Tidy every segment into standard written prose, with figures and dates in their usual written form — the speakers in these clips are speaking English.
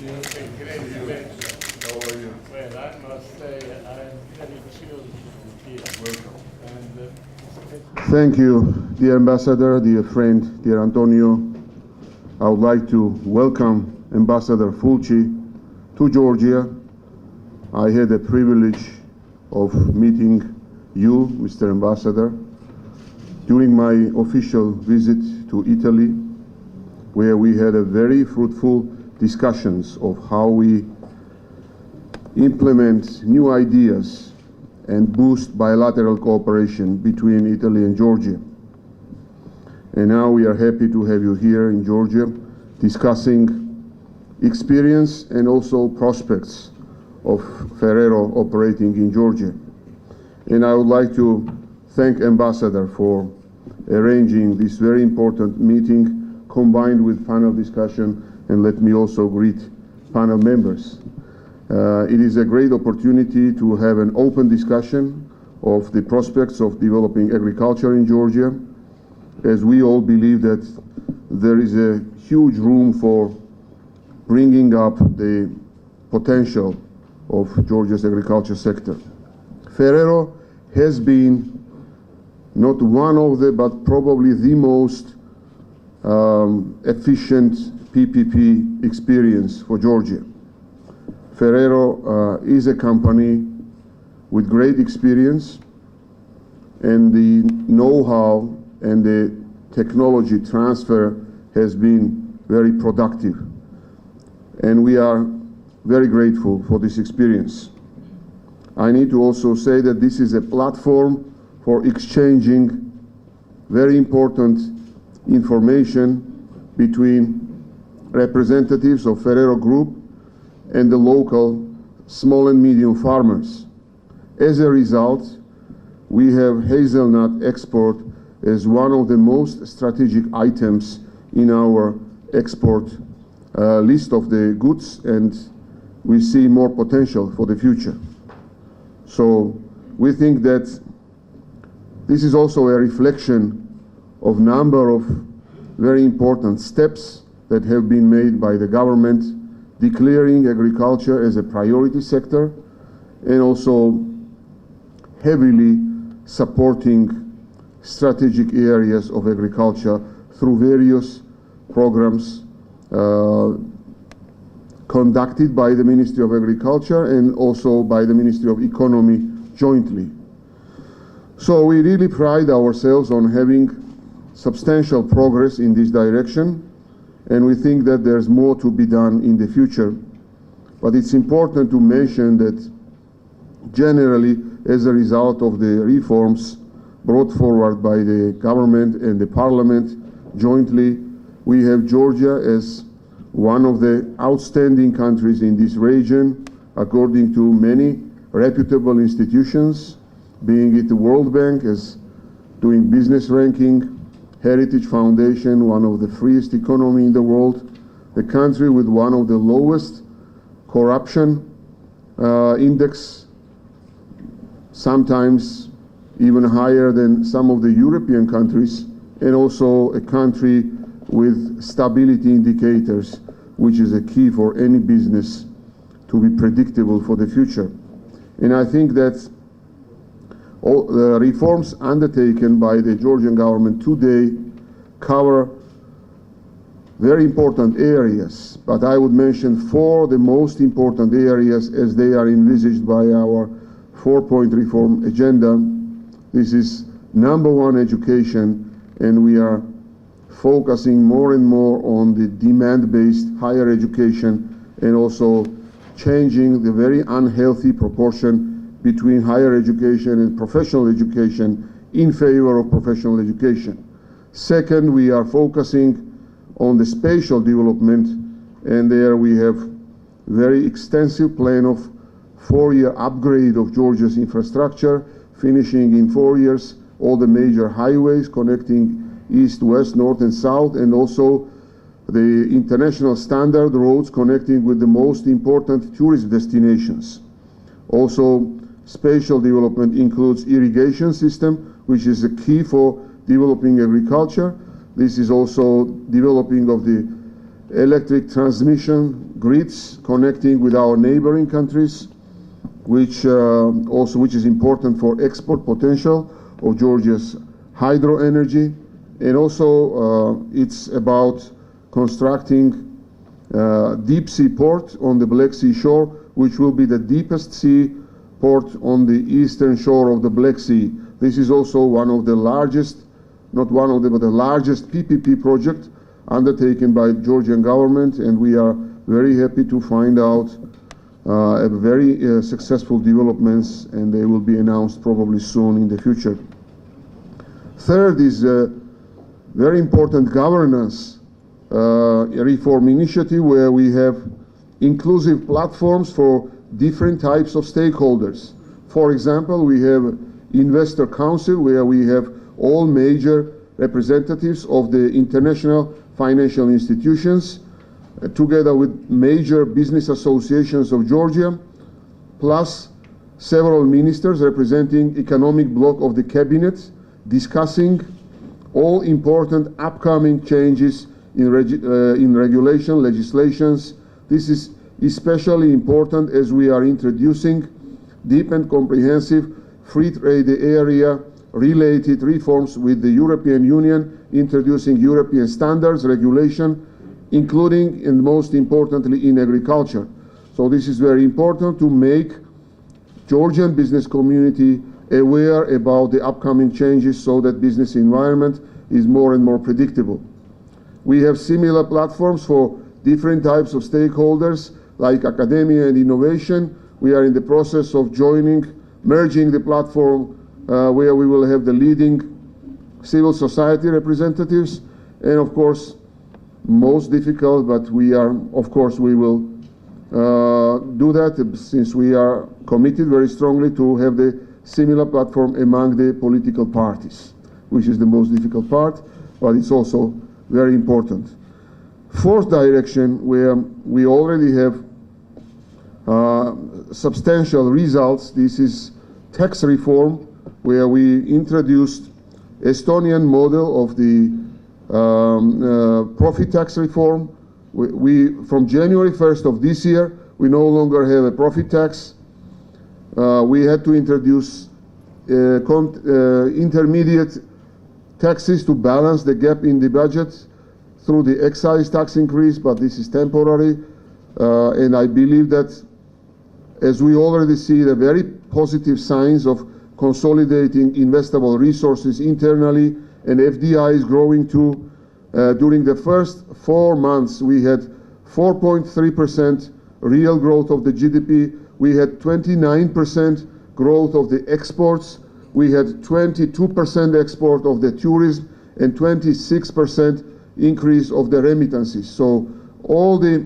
Great lecture. How are you? Well, I must say I'm very thrilled here. Welcome. And, Thank you, dear Ambassador, dear friend, dear Antonio. I would like to welcome Ambassador Fulci to Georgia. I had the privilege of meeting you, Mr. Ambassador, during my official visit to Italy, where we had a very fruitful discussions of how we implement new ideas and boost bilateral cooperation between Italy and Georgia. And now we are happy to have you here in Georgia discussing experience and also prospects of Ferrero operating in Georgia. And I would like to thank Ambassador for arranging this very important meeting combined with panel discussion, and let me also greet panel members. It is a great opportunity to have an open discussion of the prospects of developing agriculture in Georgia, as we all believe that there is a huge room for bringing up the potential of Georgia's agriculture sector. Ferrero has been not one of the, but probably the most efficient PPP experience for Georgia. Ferrero is a company with great experience, and the know-how and the technology transfer has been very productive. And we are very grateful for this experience. I need to also say that this is a platform for exchanging very important information between representatives of Ferrero Group and the local small and medium farmers. As a result, we have hazelnut export as one of the most strategic items in our export list of the goods, and we see more potential for the future. So we think that this is also a reflection of number of very important steps that have been made by the government, declaring agriculture as a priority sector and also heavily supporting strategic areas of agriculture through various programs conducted by the Ministry of Agriculture and also by the Ministry of Economy jointly. So we really pride ourselves on having substantial progress in this direction, and we think that there's more to be done in the future. But it's important to mention that generally, as a result of the reforms brought forward by the government and the parliament jointly, we have Georgia as one of the outstanding countries in this region, according to many reputable institutions, being it the World Bank as doing business ranking, Heritage Foundation, one of the freest economy in the world, the country with one of the lowest corruption index, sometimes even higher than some of the European countries, and also a country with stability indicators, which is a key for any business to be predictable for the future. And I think that all the reforms undertaken by the Georgian government today cover very important areas, but I would mention four the most important areas as they are envisaged by our 4-point reform agenda. This is number one, education, and we are focusing more and more on the demand-based higher education and also changing the very unhealthy proportion between higher education and professional education in favor of professional education. Second, we are focusing on the spatial development, and there we have very extensive plan of 4-year upgrade of Georgia's infrastructure, finishing in 4 years all the major highways connecting east, west, north, and south, and also the international standard roads connecting with the most important tourist destinations. Also, spatial development includes irrigation system, which is a key for developing agriculture. This is also developing of the electric transmission grids connecting with our neighboring countries, which is important for export potential of Georgia's hydro energy. And also it's about constructing deep sea port on the Black Sea shore, which will be the deepest sea port on the eastern shore of the Black Sea. This is also one of the largest, not one of the, but the largest PPP project undertaken by the Georgian government, and we are very happy to find out a very successful developments, and they will be announced probably soon in the future. Third is a very important governance reform initiative where we have inclusive platforms for different types of stakeholders. For example, we have Investor Council where we have all major representatives of the international financial institutions together with major business associations of Georgia, plus several ministers representing economic bloc of the cabinet, discussing all important upcoming changes in regulation, legislations. This is especially important as we are introducing deep and comprehensive free trade area related reforms with the European Union, introducing European standards, regulation, including and most importantly in agriculture. So this is very important to make Georgian business community aware about the upcoming changes so that business environment is more and more predictable. We have similar platforms for different types of stakeholders like academia and innovation. We are in the process of merging the platform where we will have the leading civil society representatives, and of course most difficult, but we will do that since we are committed very strongly to have the similar platform among the political parties, which is the most difficult part, but it's also very important. Fourth direction, where we already have substantial results, this is tax reform, where we introduced Estonian model of the profit tax reform. From January 1st of this year, we no longer have a profit tax. We had to introduce intermediate taxes to balance the gap in the budget through the excise tax increase, but this is temporary. And I believe that as we already see the very positive signs of consolidating investable resources internally, and FDI is growing too. During the first 4 months, we had 4.3% real growth of the GDP. We had 29% growth of the exports. We had 22% export of the tourism and 26% increase of the remittances. So all the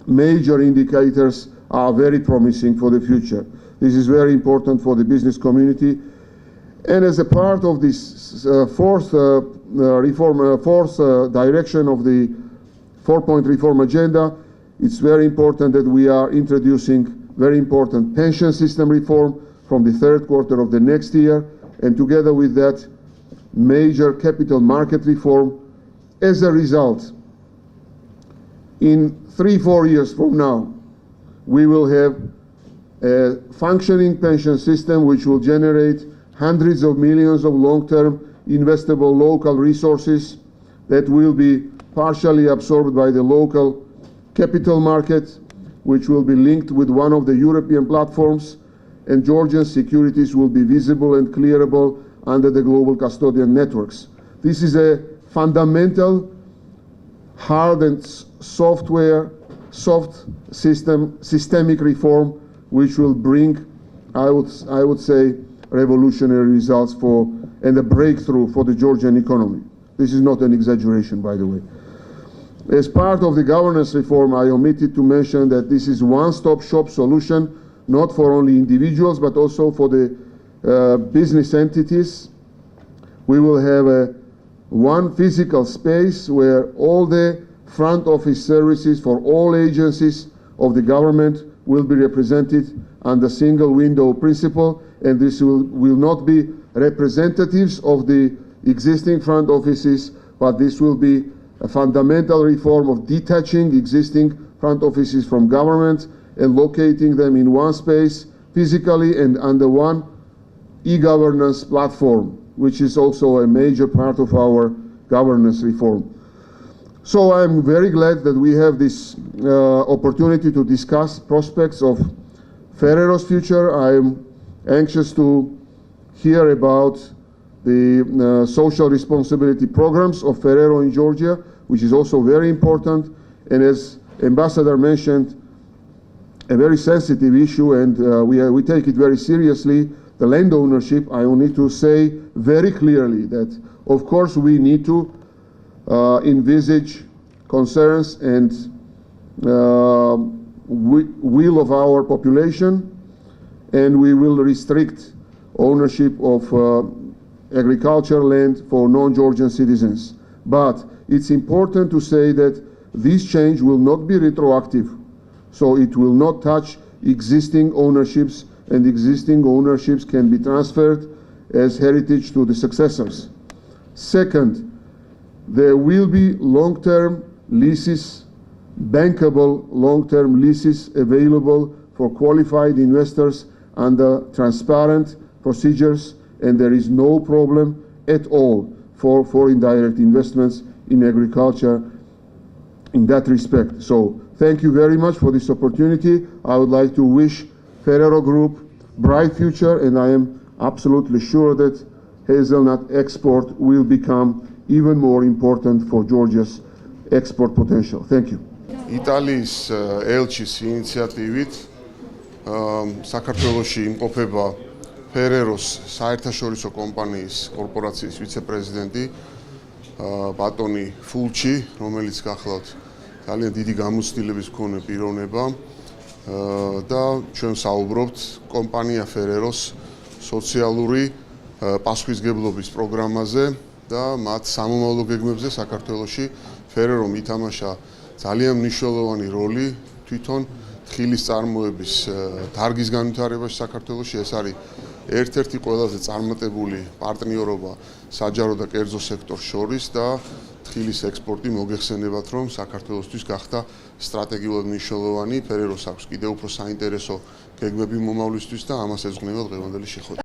major indicators are very promising for the future. This is very important for the business community. And as a part of this fourth direction of the 4-point reform agenda, it's very important that we are introducing very important pension system reform from the third quarter of the next year, and together with that, major capital market reform. As a result, in 3-4 years from now, we will have a functioning pension system which will generate hundreds of millions of long-term investable local resources that will be partially absorbed by the local capital market, which will be linked with one of the European platforms, and Georgian securities will be visible and clearable under the global custodian networks. This is a fundamental hard and systemic reform which will bring, I would say, revolutionary results and a breakthrough for the Georgian economy. This is not an exaggeration, by the way. As part of the governance reform, I omitted to mention that this is one-stop shop solution, not for only individuals, but also for the business entities. We will have one physical space where all the front office services for all agencies of the government will be represented under single window principle, and this will not be representatives of the existing front offices, but this will be a fundamental reform of detaching existing front offices from government and locating them in one space physically and under one e-governance platform, which is also a major part of our governance reform. So I'm very glad that we have this opportunity to discuss prospects of Ferero's future. I'm anxious to hear about the social responsibility programs of Ferrero in Georgia, which is also very important, and as Ambassador mentioned, a very sensitive issue, and we take it very seriously. The land ownership, I need to say very clearly that, of course, we need to envisage concerns and will of our population, and we will restrict ownership of agricultural land for non-Georgian citizens. But it's important to say that this change will not be retroactive, so it will not touch existing ownerships, and existing ownerships can be transferred as heritage to the successors. Second, there will be long-term leases, bankable long-term leases available for qualified investors under transparent procedures, and there is no problem at all for foreign direct investments in agriculture in that respect. So thank you very much for this opportunity. I would like to wish Ferrero Group bright future, and I am absolutely sure that hazelnut export will become even more important for Georgia's export potential. Thank you. იტალიის ელჩის ინიციატივით საქართველოში იმყოფება ფერეროს საერთაშორისო კომპანიის კორპორაციის ვიცე-პრეზიდენტი ბატონი ფულჩი, რომელიც გახლავთ ძალიან დიდი გამოცდილების მქონე პიროვნება და ჩვენ საუბრობთ კომპანია ფერეროს სოციალური პასუხისმგებლობის პროგრამაზე და მათ სამომავლო გეგმებზე საქართველოში. ფერერომ ითამაშა ძალიან მნიშვნელოვანი როლი თვითონ თხილის წარმოების დარგის განვითარებაში საქართველოში. ეს არის ერთ-ერთი ყველაზე წარმატებული პარტნიორობა საჯარო და კერძო სექტორს შორის და თხილის ექსპორტი მოგეხსენებათ, რომ საქართველოსთვის გახდა სტრატეგიულად მნიშვნელოვანი. ფერეროს აქვს კიდევ უფრო საინტერესო გეგმები მომავლისთვის და ამას ეძღვნება დღევანდელი შეხვედრა.